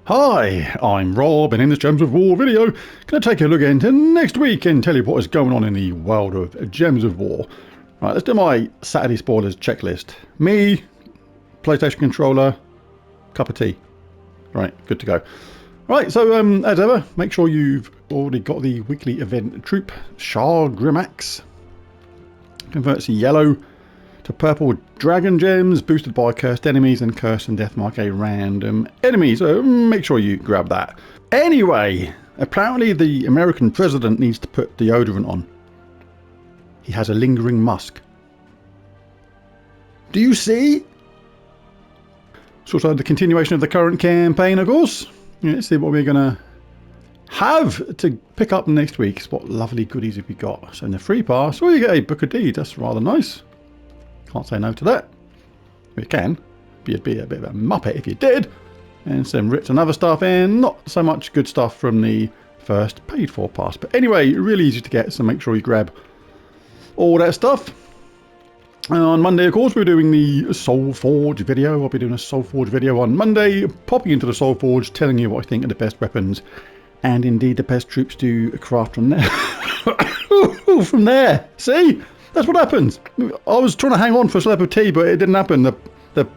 Hi, I'm Rob, and in this Gems of War video, going to take a look into next week and tell you what is going on in the world of Gems of War. Right, let's do my Saturday spoilers checklist. Me, PlayStation controller, cup of tea. Right, good to go. Right, so as ever, make sure you've already got the weekly event troop, Shah Grimax. Converts yellow to purple dragon gems, boosted by cursed enemies, and curse and death mark a random enemy, so make sure you grab that. Anyway, apparently the American president needs to put deodorant on. He has a lingering musk. Do you see? It's also the continuation of the current campaign, of course. Let's see what we're going to have to pick up next week. What lovely goodies have we got? So in the free pass, well, you get a book of deeds. That's rather nice. Can't say no to that. You can. You'd be a bit of a muppet if you did. And some writs and other stuff, and not so much good stuff from the first paid for pass. But anyway, really easy to get, so make sure you grab all that stuff. And on Monday, of course, we're doing the Soul Forge video. I'll be doing a Soul Forge video on Monday, popping into the Soul Forge, telling you what I think are the best weapons, and indeed the best troops to craft from there. From there, see? That's what happens. I was trying to hang on for a slab of tea, but it didn't happen. The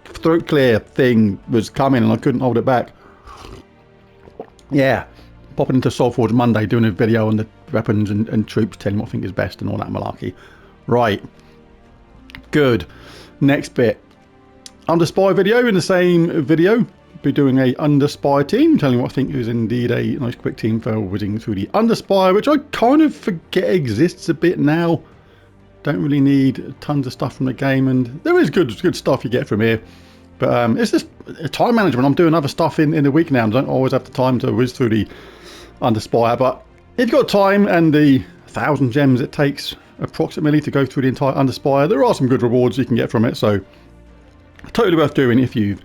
throat clear thing was coming and I couldn't hold it back. Yeah, popping into Soul Forge Monday, doing a video on the weapons and troops, telling what I think is best and all that malarkey. Right. Good. Next bit. Underspire video. In the same video, be doing a Underspire team, telling what I think is indeed a nice quick team for whizzing through the Underspire, which I kind of forget exists a bit now. Don't really need tons of stuff from the game, and there is good stuff you get from here. But it's just time management. I'm doing other stuff in the week now. I don't always have the time to whiz through the Underspire. But if you've got time and the 1,000 gems it takes approximately to go through the entire Underspire, there are some good rewards you can get from it. So totally worth doing if you've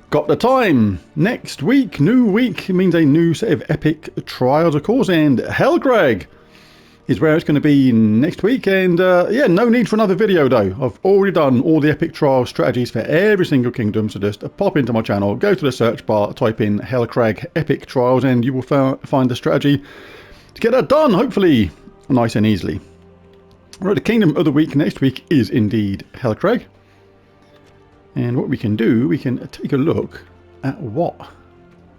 got the time. Next week, new week, means a new set of epic trials, of course, and hellcrag is where it's going to be next week. And yeah, no need for another video though. I've already done all the epic trial strategies for every single kingdom, so just pop into my channel, go to the search bar, type in hellcrag epic trials, and you will find the strategy to get that done, hopefully nice and easily. Right, the kingdom of the week next week is indeed hellcrag. And what we can do, we can take a look at what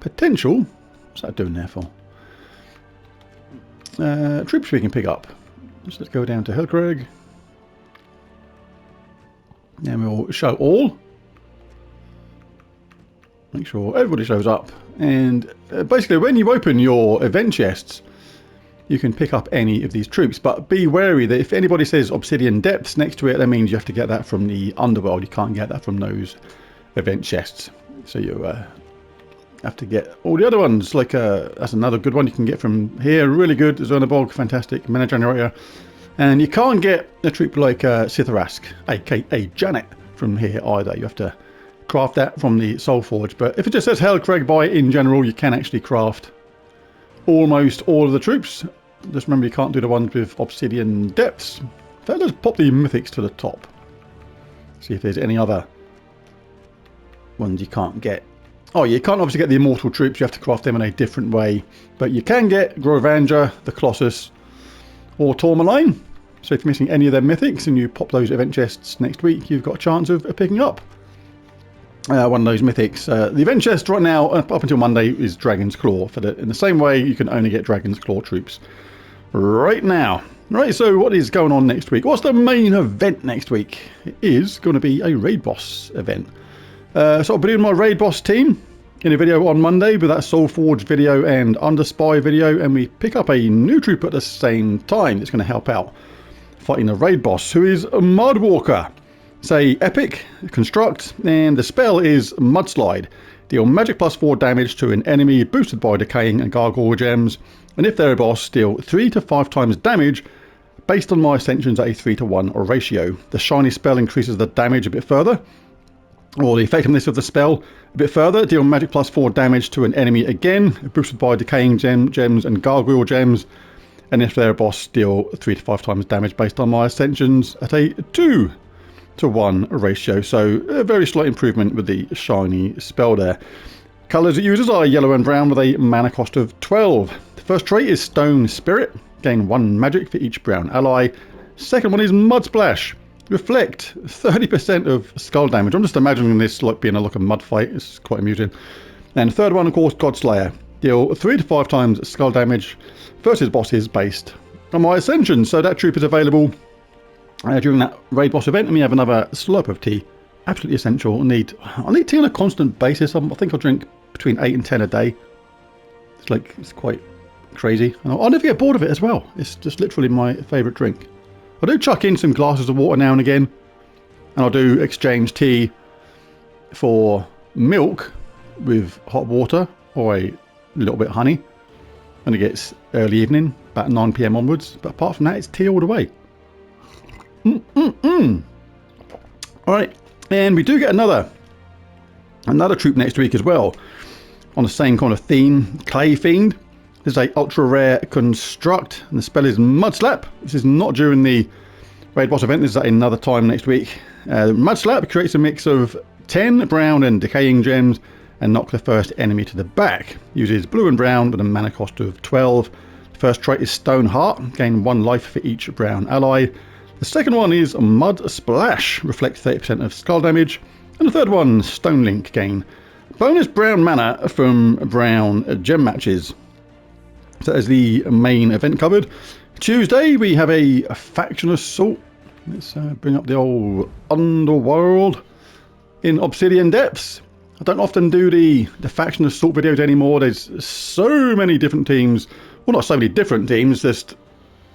potential, what's that doing there for? Troops we can pick up. So let's go down to hellcrag. And we'll show all. Make sure everybody shows up. And basically when you open your event chests, you can pick up any of these troops. But be wary that if anybody says Obsidian Depths next to it, that means you have to get that from the Underworld. You can't get that from those event chests. So you have to get all the other ones. Like that's another good one you can get from here. Really good. Zernabog, fantastic mana generator. And you can't get a troop like Sitharask, aka Janet, from here either. You have to craft that from the Soul Forge. But if it just says Hellcrag by in general, you can actually craft almost all of the troops. Just remember you can't do the ones with Obsidian Depths. In fact, let's pop the Mythics to the top. See if there's any other ones you can't get. Oh, you can't obviously get the Immortal troops. You have to craft them in a different way. But you can get Grovanger, the Colossus, or Tourmaline. So if you're missing any of their Mythics and you pop those event chests next week, you've got a chance of picking up one of those Mythics. The event chest right now, up until Monday, is Dragon's Claw. In the same way, you can only get Dragon's Claw troops right now. Right, so what is going on next week? What's the main event next week? It is going to be a Raid Boss event. So I'll be doing my Raid Boss team in a video on Monday with that Soul Forge video and Underspire video, and we pick up a new troop at the same time that's going to help out fighting the Raid Boss, who is a Mudwalker. Say epic, construct, and the spell is Mudslide. Deal magic +4 damage to an enemy boosted by decaying and gargoyle gems, and if they're a boss, deal 3 to 5 times damage based on my ascensions at a 3-to-1 ratio. The shiny spell increases the damage a bit further, or the effectiveness of the spell a bit further. Deal magic +4 damage to an enemy again, boosted by decaying gems and gargoyle gems, and if they're a boss, deal 3 to 5 times damage based on my ascensions at a 2-to-1 ratio. So a very slight improvement with the shiny spell there. Colours it uses are yellow and brown with a mana cost of 12. The first trait is Stone Spirit. Gain 1 magic for each brown ally. Second one is Mud Splash. Reflect 30% of skull damage. I'm just imagining this like being like a mud fight. It's quite amusing. And the third one, of course, Godslayer. Deal 3 to 5 times skull damage versus bosses based on my ascension. So that troop is available during that raid boss event. And we have another slurp of tea. Absolutely essential. I need tea on a constant basis. I think I'll drink between 8 and 10 a day. It's quite crazy. I'll never get bored of it as well. It's just literally my favourite drink. I do chuck in some glasses of water now and again, and I'll do exchange tea for milk with hot water or a little bit of honey when it gets early evening, about 9 PM onwards. But apart from that, it's tea all the way. Alright, and we do get another troop next week as well, on the same kind of theme, Clay Fiend. This is a ultra rare construct, and the spell is Mud Slap. This is not during the raid boss event. This is at another time next week. Mud Slap creates a mix of 10 brown and decaying gems and knock the first enemy to the back. Uses blue and brown with a mana cost of 12. The first trait is Stone Heart. Gain 1 life for each brown ally. The second one is Mud Splash. Reflects 30% of skull damage. And the third one, Stone Link. Gain bonus brown mana from brown gem matches. So that is the main event covered. Tuesday we have a faction assault. Let's bring up the old underworld in Obsidian Depths. I don't often do the faction assault videos anymore. There's so many different teams. Well, not so many different teams. Just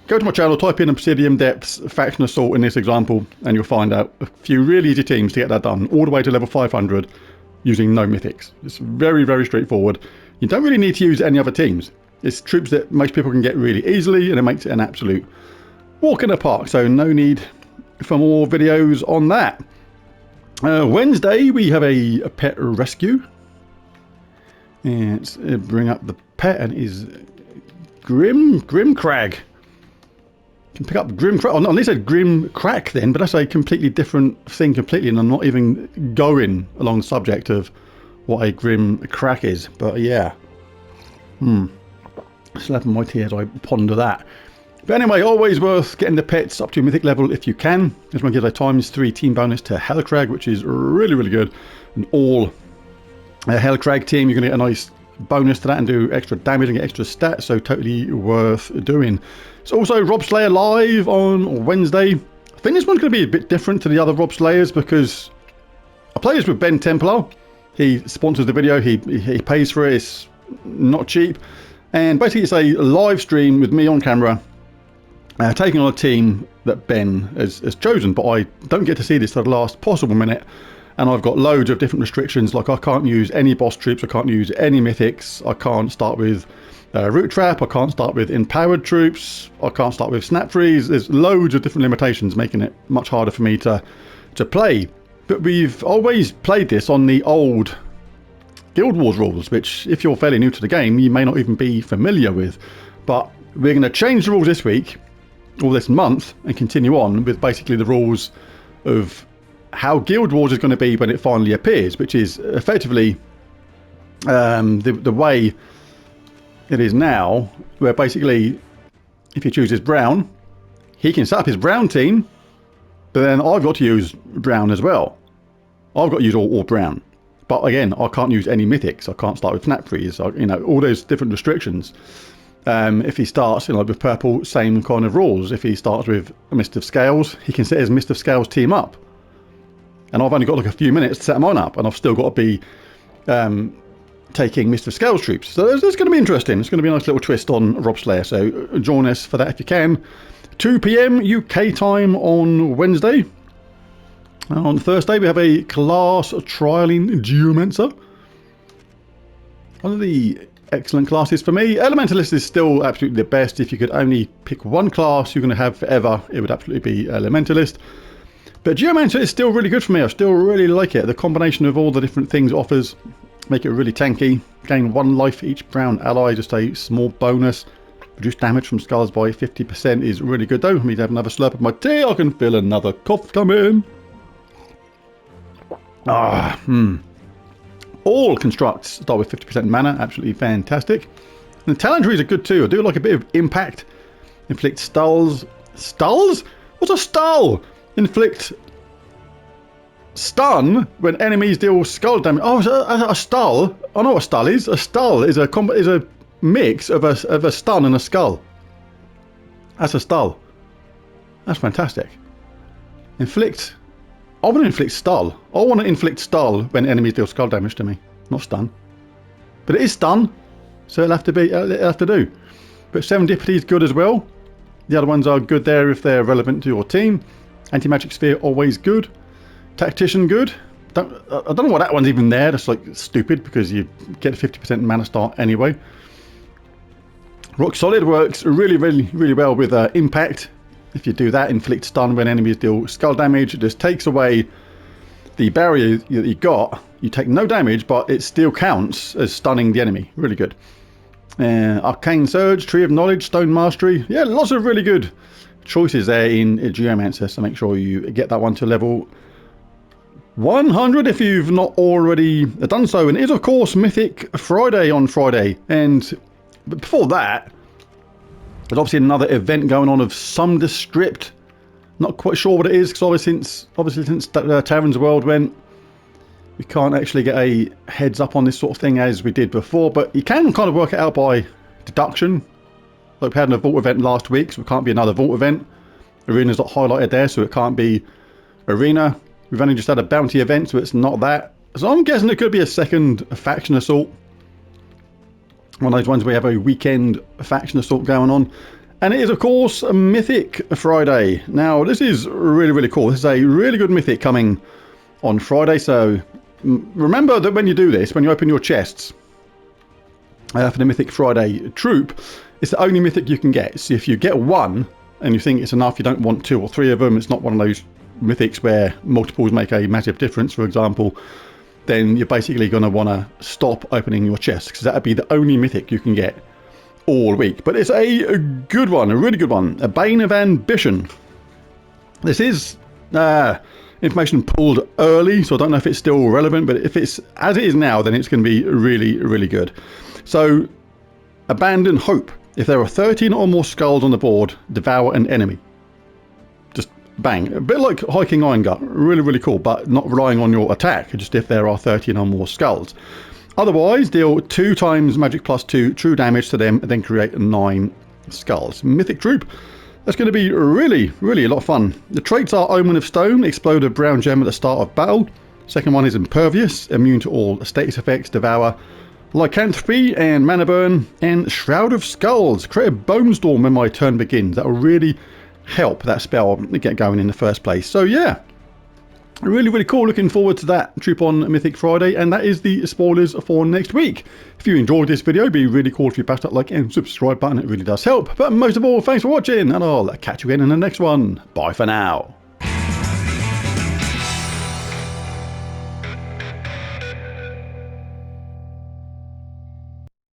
go to my channel, type in Obsidian Depths faction assault in this example, and you'll find out a few really easy teams to get that done, all the way to level 500 using no mythics. It's very, very straightforward. You don't really need to use any other teams. It's troops that most people can get really easily, and it makes it an absolute walk in the park. So no need for more videos on that. Wednesday we have a pet rescue. And let's bring up the pet, and it is Grimcrag. Can pick up Grimcrag. Oh, no, at least said Grimcrack then, but that's a completely different thing completely, and I'm not even going along the subject of what a Grimcrack is. But yeah. Slapping my tea as I ponder that. But anyway, always worth getting the pets up to mythic level if you can. This one gives a ×3 team bonus to hellcrag, which is really, really good. And all hellcrag team, you're going to get a nice bonus to that and do extra damage and get extra stats, so totally worth doing. It's also Rob Slayer live on Wednesday. I think this one's going to be a bit different to the other Rob Slayers because I play this with Ben Templar. He sponsors the video, he pays for it, it's not cheap. And basically it's a live stream with me on camera taking on a team that Ben has chosen, but I don't get to see this at the last possible minute, and I've got loads of different restrictions, like I can't use any boss troops, I can't use any mythics, I can't start with root trap, I can't start with empowered troops, I can't start with snap freeze. There's loads of different limitations making it much harder for me to play. But we've always played this on the old Guild Wars rules, which if you're fairly new to the game you may not even be familiar with. But we're going to change the rules this week or this month and continue on with basically the rules of how Guild Wars is going to be when it finally appears, which is effectively the way it is now, where basically if he chooses brown he can set up his brown team, but then I've got to use brown as well. I've got to use all brown. But again, I can't use any mythics. I can't start with snap freeze. You know, all those different restrictions. If he starts, with purple, same kind of rules. If he starts with a Mist of Scales, he can set his Mist of Scales team up. And I've only got like a few minutes to set mine up, and I've still got to be taking Mist of Scales troops. So it's going to be interesting. It's going to be a nice little twist on Rob Slayer. So join us for that if you can. 2 PM UK time on Wednesday. On Thursday we have a class trialing Geomancer. One of the excellent classes for me. Elementalist is still absolutely the best. If you could only pick one class you're going to have forever, it would absolutely be Elementalist. But Geomancer is still really good for me. I still really like it. The combination of all the different things it offers make it really tanky. Gain 1 life for each brown ally, just a small bonus. Reduce damage from skulls by 50% is really good though. I need to have another slurp of my tea. I can feel another cough come in. all constructs start with 50% mana, absolutely fantastic. And the talentries are good too. I do like a bit of impact. Inflict skulls. Skulls? What's a skull? Inflict stun when enemies deal skull damage. Oh, a skull. I know what a skull is. A skull is a mix of a stun and a skull. That's a skull. That's fantastic. Inflict. I want to inflict stun. I want to inflict stun when enemies deal skull damage to me, not stun. But it is stun, so it'll have to do. But serendipity is good as well. The other ones are good there if they're relevant to your team. Anti-magic sphere always good. Tactician good. I don't know why that one's even there. That's like stupid because you get a 50% mana start anyway. Rock solid works really well with impact. If you do that, inflict stun when enemies deal skull damage. It just takes away the barrier that you got. You take no damage, but it still counts as stunning the enemy. Really good. Arcane Surge, Tree of Knowledge, Stone Mastery. Yeah, lots of really good choices there in Geomancer. So make sure you get that one to level 100 if you've not already done so. And it is, of course, Mythic Friday on Friday. But before that, there's obviously another event going on of some Script. Not quite sure what it is, because obviously since Taverns World went, we can't actually get a heads up on this sort of thing as we did before, but you can kind of work it out by deduction. Like we had a Vault event last week, so it can't be another Vault event. Arena's not highlighted there, so it can't be Arena. We've only just had a Bounty event, so it's not that. So I'm guessing it could be a second Faction Assault. One of those ones where we have a weekend Faction Assault going on. And it is, of course, a Mythic Friday. Now, this is really cool. This is a really good Mythic coming on Friday, so remember that when you do this, when you open your chests for the Mythic Friday troop, it's the only Mythic you can get. So if you get one and you think it's enough, you don't want 2 or 3 of them, it's not one of those Mythics where multiples make a massive difference, for example, then you're basically going to want to stop opening your chests, because that would be the only Mythic you can get all week. But it's a good one, a really good one. A Bane of Ambition. This is information pulled early, so I don't know if it's still relevant, but if it's as it is now, then it's going to be really good. So, Abandon Hope. If there are 13 or more skulls on the board, devour an enemy. Just bang. A bit like Hiking Iron Gut. Really cool, but not relying on your attack, just if there are 13 or more skulls. Otherwise, deal 2 times magic plus 2 true damage to them, and then create 9 skulls. Mythic Troop. That's going to be really a lot of fun. The traits are Omen of Stone, Exploded Brown Gem at the start of battle. Second one is Impervious, immune to all status effects, Devour, Lycanthropy and Mana Burn, and Shroud of Skulls. Create a Bone Storm when my turn begins. That will really help that spell get going in the first place. So yeah, really cool. Looking forward to that troop on Mythic Friday, and that is the spoilers for next week. If you enjoyed this video, it'd be really cool if you bashed that like and subscribe button. It really does help. But most of all, thanks for watching, and I'll catch you again in the next one. Bye for now.